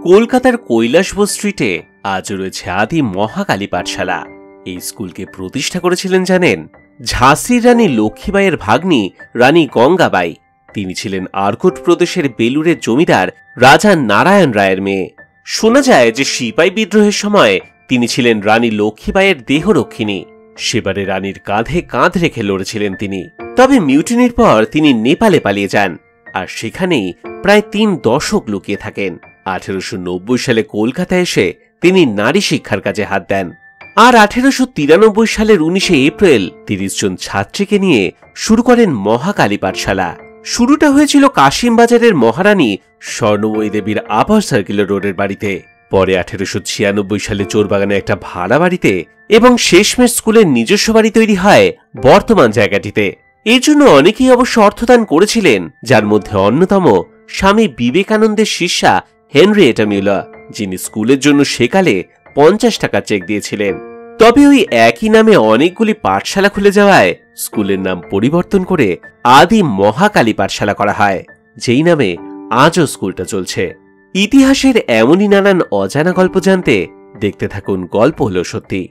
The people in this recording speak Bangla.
কলকাতার কৈলাসবোস স্ট্রিটে আজও রয়েছে আদি মহাকালী পাঠশালা। এই স্কুলকে প্রতিষ্ঠা করেছিলেন জানেন? ঝাঁসির রানী লক্ষ্মীবাইয়ের ভাগ্নি রানী গঙ্গাবাই। তিনি ছিলেন আরকোট প্রদেশের বেলুরের জমিদার রাজা নারায়ণ রায়ের মেয়ে। শোনা যায় যে সিপাই বিদ্রোহের সময় তিনি ছিলেন রানী লক্ষ্মীবাইয়ের দেহরক্ষিণী। সেবারে রানীর কাঁধে কাঁধ রেখে লড়েছিলেন তিনি। তবে মিউটিনির পর তিনি নেপালে পালিয়ে যান, আর সেখানেই প্রায় 3 দশক লুকিয়ে থাকেন। 1890 সালে কলকাতায় এসে তিনি নারী শিক্ষার কাজে হাত দেন। আর 1893 সালের 19 এপ্রিল 30 জন ছাত্রীকে নিয়ে শুরু করেন মহাকালী পাঠশালা। শুরুটা হয়েছিল কাশিমবাজারের মহারানী স্বর্ণময়ী দেবীর আপার সার্কুলার রোডের বাড়িতে, পরে 1896 সালে চোরবাগানে একটা ভাড়া বাড়িতে, এবং শেষমেশ স্কুলের নিজস্ব বাড়ি তৈরি হয় বর্তমান জায়গাটিতে। এর জন্য অনেকেই অবশ্য অর্থদান করেছিলেন, যার মধ্যে অন্যতম স্বামী বিবেকানন্দের শিষ্যা হেনরিয়েটা মিউলার, যিনি স্কুলের জন্য সেকালে 50 টাকা চেক দিয়েছিলেন। তবে ওই একই নামে অনেকগুলি পাঠশালা খুলে যাওয়ায় স্কুলের নাম পরিবর্তন করে আদি মহাকালী পাঠশালা করা হয়, যেই নামে আজও স্কুলটা চলছে। ইতিহাসের এমনই নানান অজানা গল্প জানতে দেখতে থাকুন গল্প হলো সত্যি।